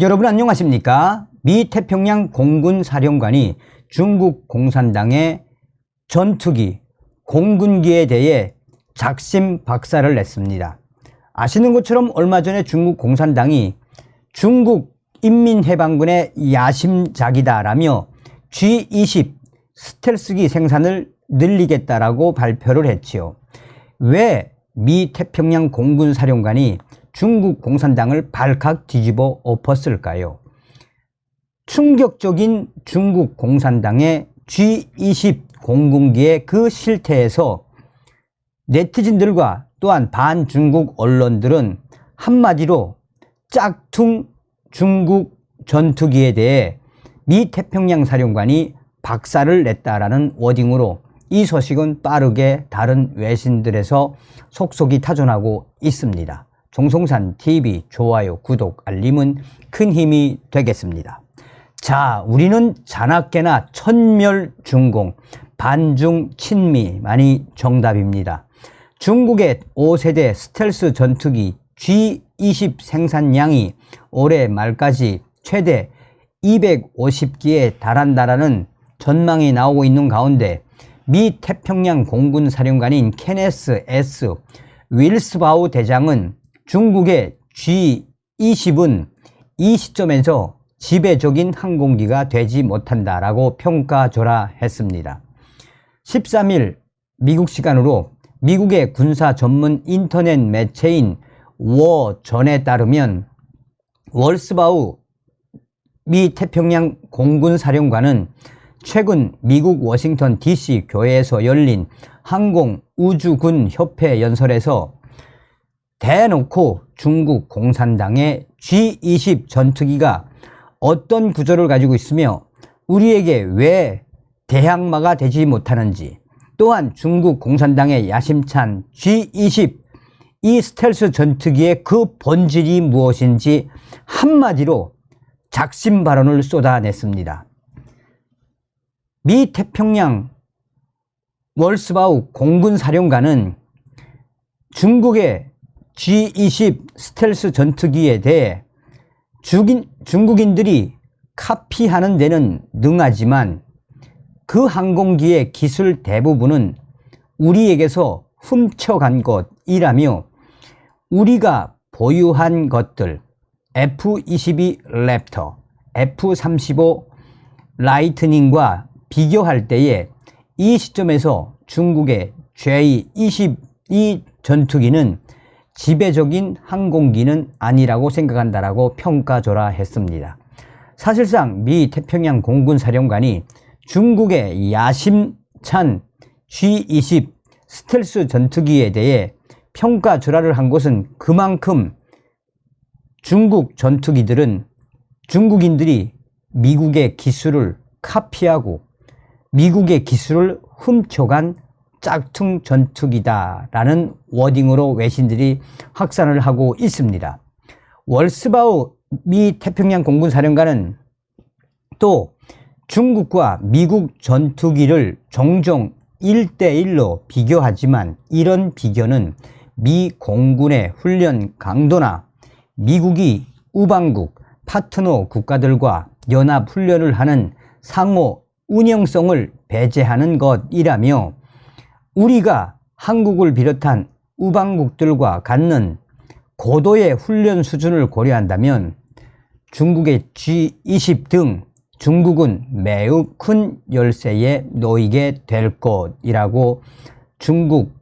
여러분 안녕하십니까? 미 태평양 공군 사령관이 중국 공산당의 전투기, 공군기에 대해 작심 박살을 냈습니다. 아시는 것처럼 얼마 전에 중국 공산당이 중국 인민해방군의 야심작이다라며 G-20 스텔스기 생산을 늘리겠다라고 발표를 했지요. 왜 미 태평양 공군 사령관이 중국 공산당을 발칵 뒤집어 엎었을까요? 충격적인 중국 공산당의 G-20 공군기의 그 실태에서 네티즌들과 또한 반중국 언론들은 한마디로 짝퉁 중국 전투기에 대해 미 태평양 사령관이 박살을 냈다라는 워딩으로 이 소식은 빠르게 다른 외신들에서 속속이 타전하고 있습니다. 종송산 TV 좋아요, 구독, 알림은 큰 힘이 되겠습니다. 자, 우리는 자나깨나 천멸중공, 반중 친미만이 정답입니다. 중국의 5세대 스텔스 전투기 G-20 생산량이 올해 말까지 최대 250기에 달한다라는 전망이 나오고 있는 가운데 미 태평양 공군 사령관인 케네스 S. 윌스바우 대장은 중국의 G-20은 이 시점에서 지배적인 항공기가 되지 못한다라고 평가절하했습니다. 13일 미국 시간으로 미국의 군사 전문 인터넷 매체인 워전에 따르면 월스바우 미 태평양 공군 사령관은 최근 미국 워싱턴 DC 교회에서 열린 항공우주군 협회 연설에서 대놓고 중국 공산당의 G-20 전투기가 어떤 구조를 가지고 있으며 우리에게 왜 대항마가 되지 못하는지, 또한 중국 공산당의 야심찬 G-20 이 스텔스 전투기의 그 본질이 무엇인지 한마디로 작심 발언을 쏟아냈습니다. 미 태평양 월스바우 공군 사령관은 중국의 G-20 스텔스 전투기에 대해 중국인들이 카피하는 데는 능하지만 그 항공기의 기술 대부분은 우리에게서 훔쳐간 것이라며 우리가 보유한 것들 F-22 랩터, F-35 라이트닝과 비교할 때에 이 시점에서 중국의 J-22 전투기는 지배적인 항공기는 아니라고 생각한다라고 평가절하했습니다. 사실상 미 태평양 공군 사령관이 중국의 야심찬 G-20 스텔스 전투기에 대해 평가절하를 한 것은 그만큼 중국 전투기들은 중국인들이 미국의 기술을 카피하고 미국의 기술을 훔쳐간 짝퉁 전투기다라는 워딩으로 외신들이 확산을 하고 있습니다. 월스바우 미 태평양 공군 사령관은 또 중국과 미국 전투기를 종종 1대1로 비교하지만 이런 비교는 미 공군의 훈련 강도나 미국이 우방국, 파트너 국가들과 연합 훈련을 하는 상호 운영성을 배제하는 것이라며 우리가 한국을 비롯한 우방국들과 갖는 고도의 훈련 수준을 고려한다면 중국의 G-20 등 중국은 매우 큰 열세에 놓이게 될 것이라고 중국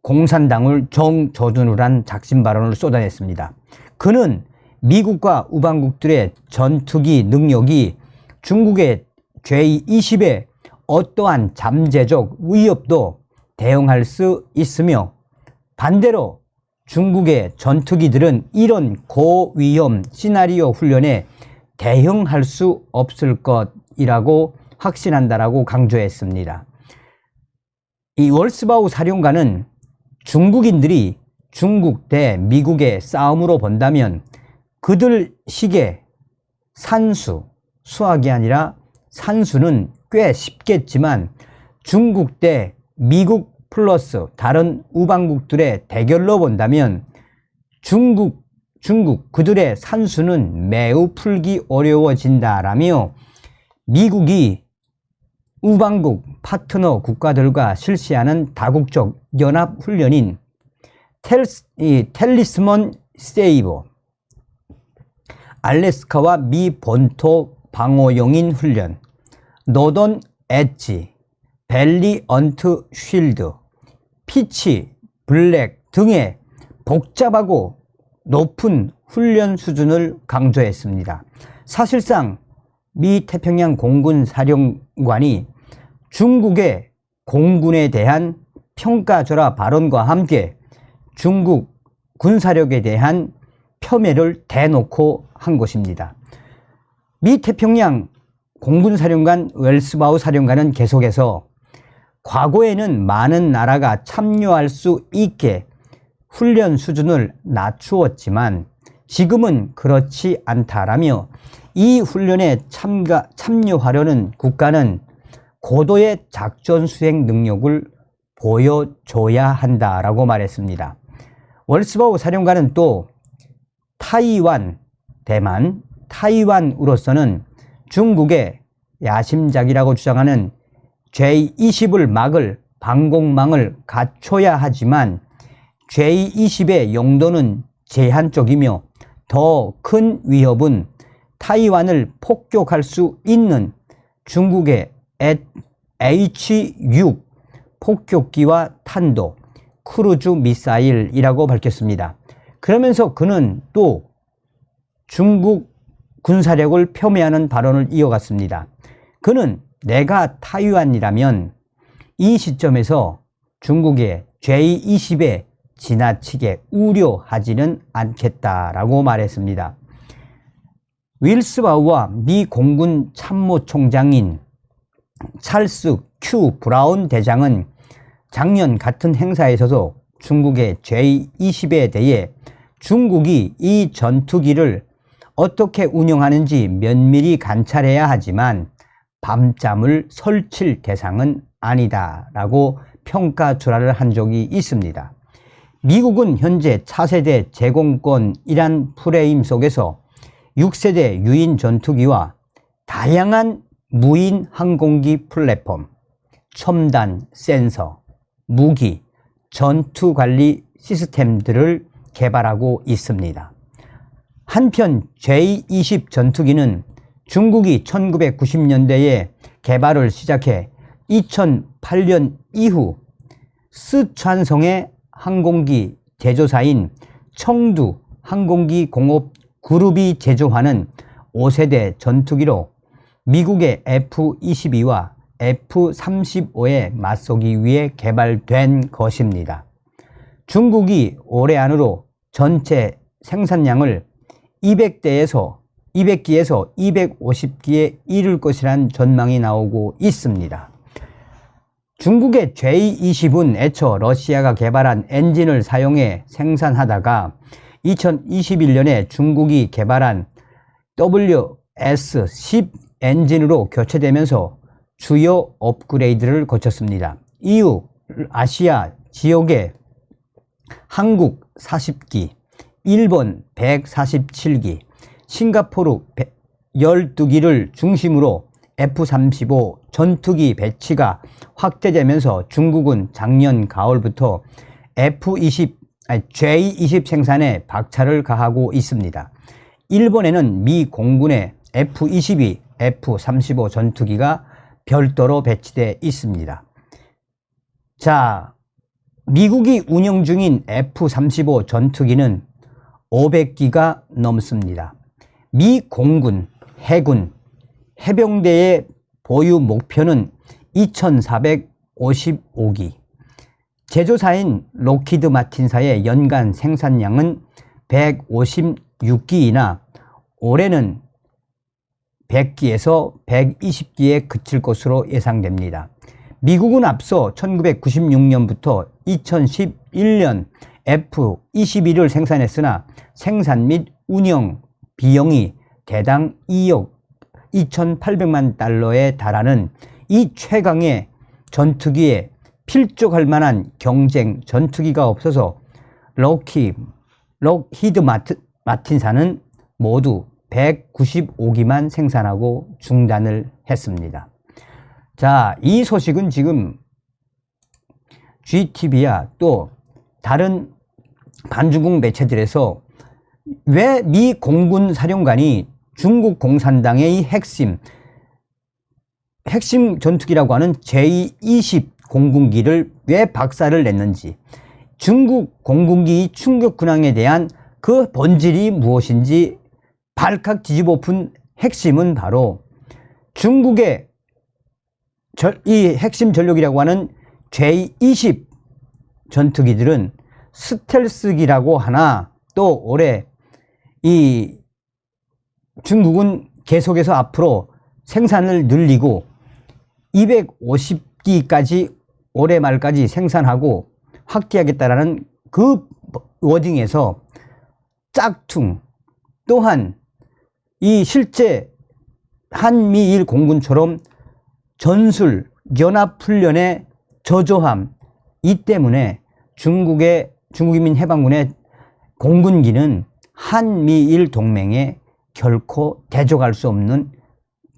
공산당을 정조준을 한 작심 발언을 쏟아냈습니다. 그는 미국과 우방국들의 전투기 능력이 중국의 J-20의 어떠한 잠재적 위협도 대응할 수 있으며 반대로 중국의 전투기들은 이런 고위험 시나리오 훈련에 대응할 수 없을 것이라고 확신한다라고 강조했습니다. 이 월스바우 사령관은 중국인들이 중국 대 미국의 싸움으로 본다면 그들 식의 산수, 수학이 아니라 산수는 꽤 쉽겠지만 중국 대 미국 플러스 다른 우방국들의 대결로 본다면 중국 그들의 산수는 매우 풀기 어려워진다라며 미국이 우방국 파트너 국가들과 실시하는 다국적 연합훈련인 텔리스먼 세이버, 알래스카와 미 본토 방어용인 훈련, 노던 엣지, 밸리언트 쉴드, 피치 블랙 등의 복잡하고 높은 훈련 수준을 강조했습니다. 사실상 미 태평양 공군 사령관이 중국의 공군에 대한 평가절하 발언과 함께 중국 군사력에 대한 폄훼를 대놓고 한 것입니다. 미 태평양 공군사령관 웰스바우 사령관은 계속해서 과거에는 많은 나라가 참여할 수 있게 훈련 수준을 낮추었지만 지금은 그렇지 않다라며 이 훈련에 참여하려는 국가는 고도의 작전 수행 능력을 보여줘야 한다라고 말했습니다. 웰스바우 사령관은 또 타이완, 대만, 타이완으로서는 중국의 야심작이라고 주장하는 J-20을 막을 방공망을 갖춰야 하지만 J-20의 용도는 제한적이며 더 큰 위협은 타이완을 폭격할 수 있는 중국의 H-6 폭격기와 탄도, 크루즈 미사일이라고 밝혔습니다. 그러면서 그는 또 중국 군사력을 폄훼하는 발언을 이어갔습니다. 그는 내가 타이완이라면 이 시점에서 중국의 J-20에 지나치게 우려하지는 않겠다라고 말했습니다. 윌스바우와 미 공군 참모총장인 찰스 큐 브라운 대장은 작년 같은 행사에서도 중국의 J-20에 대해 중국이 이 전투기를 어떻게 운영하는지 면밀히 관찰해야 하지만 밤잠을 설칠 대상은 아니다라고 평가절하를 한 적이 있습니다. 미국은 현재 차세대 제공권이란 프레임 속에서 6세대 유인 전투기와 다양한 무인 항공기 플랫폼, 첨단 센서, 무기, 전투관리 시스템들을 개발하고 있습니다. 한편 J-20 전투기는 중국이 1990년대에 개발을 시작해 2008년 이후 스촨성의 항공기 제조사인 청두 항공기 공업 그룹이 제조하는 5세대 전투기로 미국의 F-22와 F-35에 맞서기 위해 개발된 것입니다. 중국이 올해 안으로 전체 생산량을 200기에서 250기에 이를 것이라는 전망이 나오고 있습니다. 중국의 J-20은 애초 러시아가 개발한 엔진을 사용해 생산하다가 2021년에 중국이 개발한 WS-10 엔진으로 교체되면서 주요 업그레이드를 거쳤습니다. 이후 아시아 지역의 한국 40기, 일본 147기, 싱가포르 12기를 중심으로 F-35 전투기 배치가 확대되면서 중국은 작년 가을부터 J-20 생산에 박차를 가하고 있습니다. 일본에는 미 공군의 F-22, F-35 전투기가 별도로 배치되어 있습니다. 자, 미국이 운영 중인 F-35 전투기는 500기가 넘습니다. 미 공군, 해군, 해병대의 보유 목표는 2455기, 제조사인 록히드 마틴사의 연간 생산량은 156기이나 올해는 100기에서 120기에 그칠 것으로 예상됩니다. 미국은 앞서 1996년부터 2011년 F-22를 생산했으나 생산 및 운영 비용이 대당 2억 2,800만 달러에 달하는 이 최강의 전투기에 필적할 만한 경쟁 전투기가 없어서 록히드 마틴사는 모두 195기만 생산하고 중단을 했습니다. 자, 이 소식은 지금 GTV야 또 다른 반중국 매체들에서 왜 미 공군 사령관이 중국 공산당의 핵심 전투기라고 하는 J-20 공군기를 왜 박살을 냈는지, 중국 공군기 충격 군항에 대한 그 본질이 무엇인지 발칵 뒤집어 푼 핵심은 바로 중국의 이 핵심 전력이라고 하는 J-20 전투기들은 스텔스기라고 하나, 또 올해 이 중국은 계속해서 앞으로 생산을 늘리고 250기까지 올해 말까지 생산하고 확대하겠다라는 그 워딩에서 짝퉁, 또한 이 실제 한미일 공군처럼 전술, 연합훈련의 저조함, 이 때문에 중국인민 해방군의 공군기는 한미일 동맹에 결코 대적할 수 없는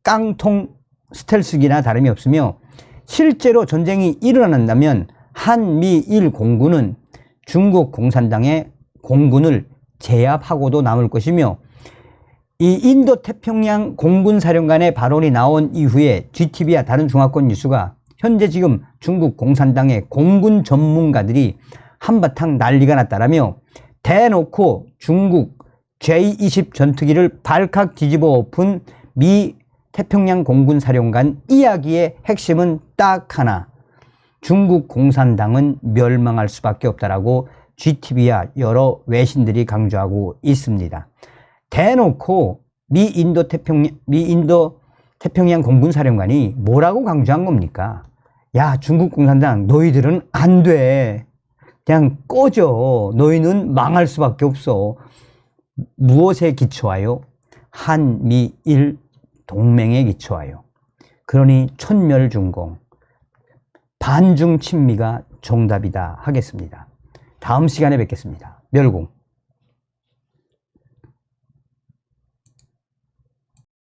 깡통 스텔스기나 다름이 없으며, 실제로 전쟁이 일어난다면 한미일 공군은 중국 공산당의 공군을 제압하고도 남을 것이며, 이 인도태평양 공군사령관의 발언이 나온 이후에 GTV와 다른 중화권 뉴스가 현재 지금 중국 공산당의 공군 전문가들이 한바탕 난리가 났다라며 대놓고 중국 J-20 전투기를 발칵 뒤집어 엎은 미 태평양 공군사령관 이야기의 핵심은 딱 하나, 중국 공산당은 멸망할 수밖에 없다라고 GTV와 여러 외신들이 강조하고 있습니다. 대놓고 미 인도 태평양 공군사령관이 뭐라고 강조한 겁니까? 야, 중국 공산당 너희들은 안 돼. 그냥 꺼져. 너희는 망할 수밖에 없어. 무엇에 기초하여? 한미일 동맹에 기초하여. 그러니 천멸중공, 반중친미가 정답이다 하겠습니다. 다음 시간에 뵙겠습니다. 멸공.